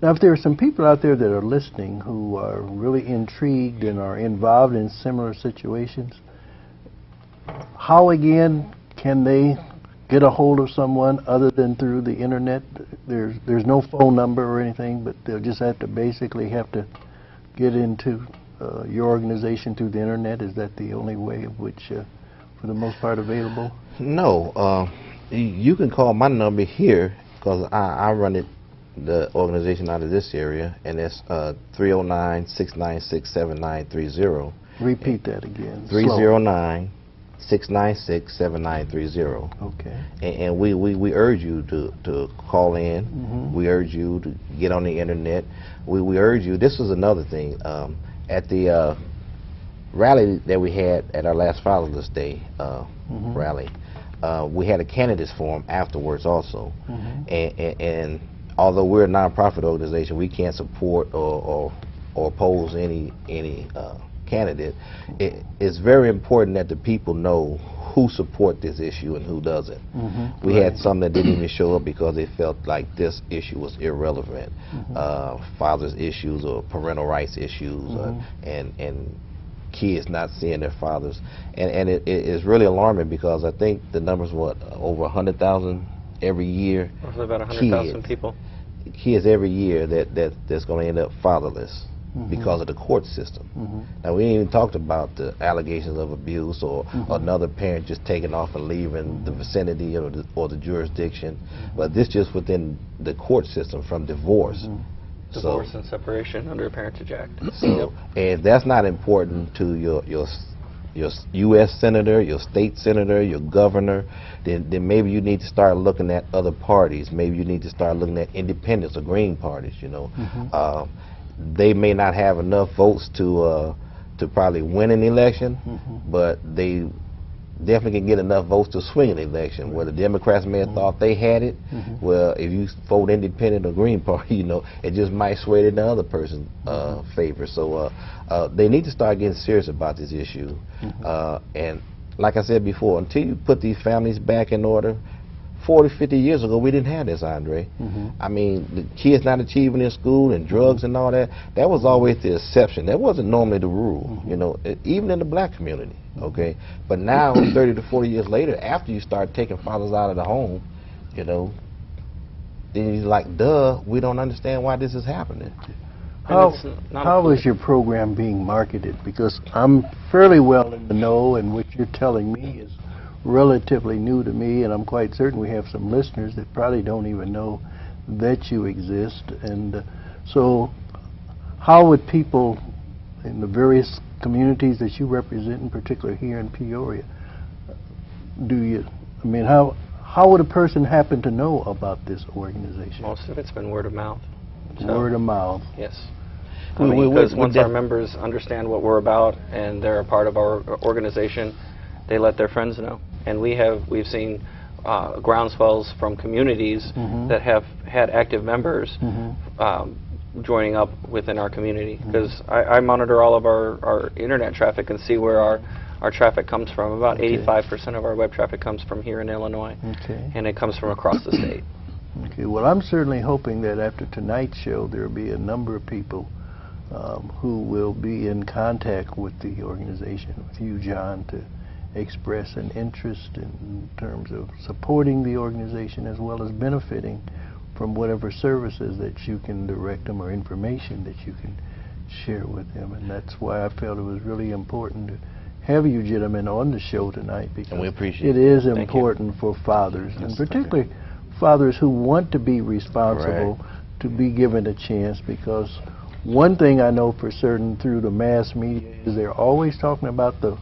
Now, if there are some people out there that are listening who are really intrigued and are involved in similar situations, how again can they get a hold of someone other than through the internet? There's no phone number or anything, but they'll just have to basically get into your organization through the internet. Is that the only way of which, for the most part, available? No, you can call my number here because I run the organization out of this area, and it's 309-696-7930. Repeat that again. 309-696-7930. Okay. And we urge you to call in. We urge you to get on the internet. We urge you. This is another thing. At the rally that we had at our last Fatherless Day rally, we had a candidates forum afterwards also. And although we're a nonprofit organization, we can't support or oppose any candidate. It's very important that the people know who support this issue and who doesn't. We had some that didn't even show up because they felt like this issue was irrelevant. Fathers' issues or parental rights issues, and kids not seeing their fathers. And it is really alarming because I think the number's over 100,000 every year. Roughly about 100,000 people. Kids every year that's going to end up fatherless because of the court system. Now, we ain't even talked about the allegations of abuse or another parent just taking off and leaving the vicinity or the jurisdiction, but this just within the court system from divorce. Divorce and separation under a Parentage Act. So, and that's not important to your U.S. senator, your state senator, your governor, then maybe you need to start looking at other parties. Maybe you need to start looking at independents or green parties, you know. They may not have enough votes to probably win an election, but they definitely can get enough votes to swing an election. Where the Democrats may have thought they had it, well, if you vote independent or green party, you know, it just might sway it in the other person's favor. So they need to start getting serious about this issue. And like I said before, until you put these families back in order, 40, 50 years ago, we didn't have this, Andre. I mean, the kids not achieving in school and drugs and all that, that was always the exception. That wasn't normally the rule, you know, even in the black community, okay? But now, 30 to 40 years later, after you start taking fathers out of the home, you know, then you're like, duh, we don't understand why this is happening. How is your program being marketed? Because I'm fairly well in the know, and what you're telling me is relatively new to me, and I'm quite certain we have some listeners that probably don't even know that you exist. And so how would people in the various communities that you represent, in particular here in Peoria, how would a person happen to know about this organization? Most of it's been word of mouth. So, word of mouth. Yes. Because once our members understand what we're about and they're a part of our organization, they let their friends know. And we've seen groundswells from communities that have had active members joining up within our community. Because I monitor all of our internet traffic and see where our traffic comes from. About 85% of our web traffic comes from here in Illinois, and it comes from across the state. Okay, well, I'm certainly hoping that after tonight's show there will be a number of people who will be in contact with the organization, with you, John, to express an interest in terms of supporting the organization as well as benefiting from whatever services that you can direct them or information that you can share with them. And that's why I felt it was really important to have you gentlemen on the show tonight, because we appreciate it is important for fathers, and particularly fathers who want to be responsible, to be given a chance. Because one thing I know for certain through the mass media is they're always talking about the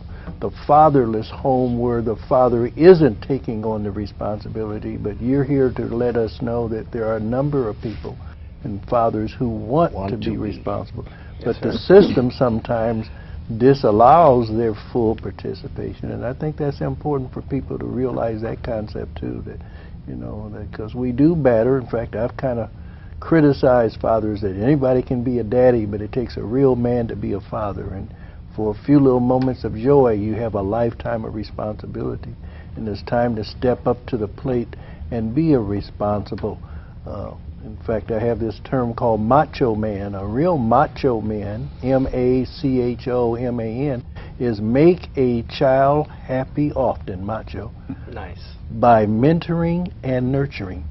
fatherless home where the father isn't taking on the responsibility, but you're here to let us know that there are a number of people and fathers who want to be responsible. But the system sometimes disallows their full participation, and I think that's important for people to realize that concept too, that, you know, because we do batter. In fact, I've kind of criticized fathers that anybody can be a daddy, but it takes a real man to be a father. And for a few little moments of joy, you have a lifetime of responsibility. And it's time to step up to the plate and be a responsible In fact, I have this term called macho man. A real macho man, M-A-C-H-O-M-A-N, is make a child happy often, macho. Nice. By mentoring and nurturing.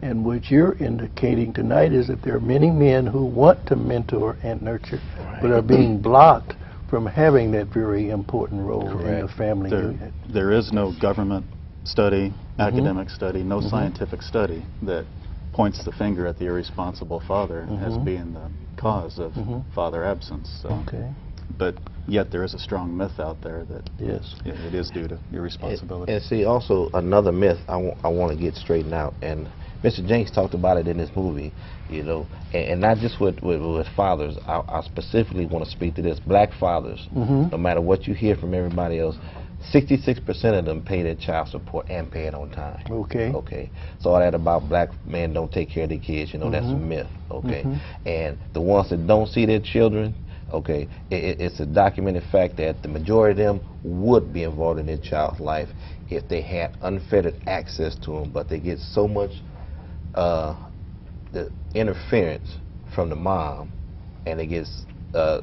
And what you're indicating tonight is that there are many men who want to mentor and nurture, but are being blocked from having that very important role in the family unit. There is no government study, academic study, no scientific study that points the finger at the irresponsible father as being the cause of father absence. So. But yet there is a strong myth out there that it is due to irresponsibility. And see, also another myth I want to get straightened out, and Mr. Jenks talked about it in this movie, you know, and not just with fathers. I specifically want to speak to this. Black fathers, no matter what you hear from everybody else, 66% of them pay their child support and pay it on time. Okay. So all that about black men don't take care of their kids, you know, that's a myth. And the ones that don't see their children, it's a documented fact that the majority of them would be involved in their child's life if they had unfettered access to them, but they get so much the interference from the mom, and they get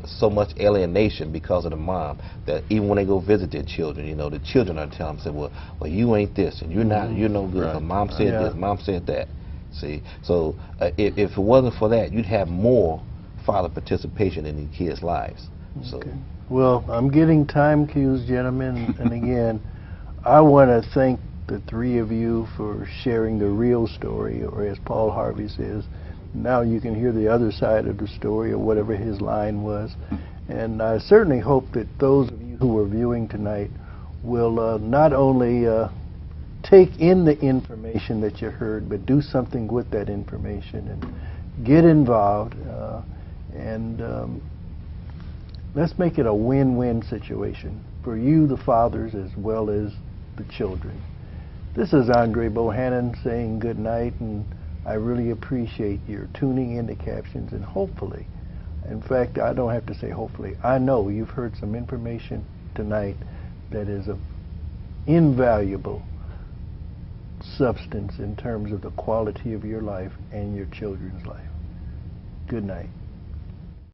so much alienation because of the mom that even when they go visit their children, you know, the children are telling them, well, you ain't this, and you're not, you're no good. Mom said this, mom said that. See, so if it wasn't for that, you'd have more father participation in the kids' lives. So, well, I'm getting time cues, gentlemen, and again, I want to thank the three of you for sharing the real story, or as Paul Harvey says, now you can hear the other side of the story, or whatever his line was. And I certainly hope that those of you who are viewing tonight will not only take in the information that you heard, but do something with that information and get involved. And let's make it a win-win situation for you, the fathers, as well as the children. This is Andre Bohannon saying good night, and I really appreciate your tuning into Captions, and hopefully, in fact, I don't have to say hopefully, I know you've heard some information tonight that is of invaluable substance in terms of the quality of your life and your children's life. Good night.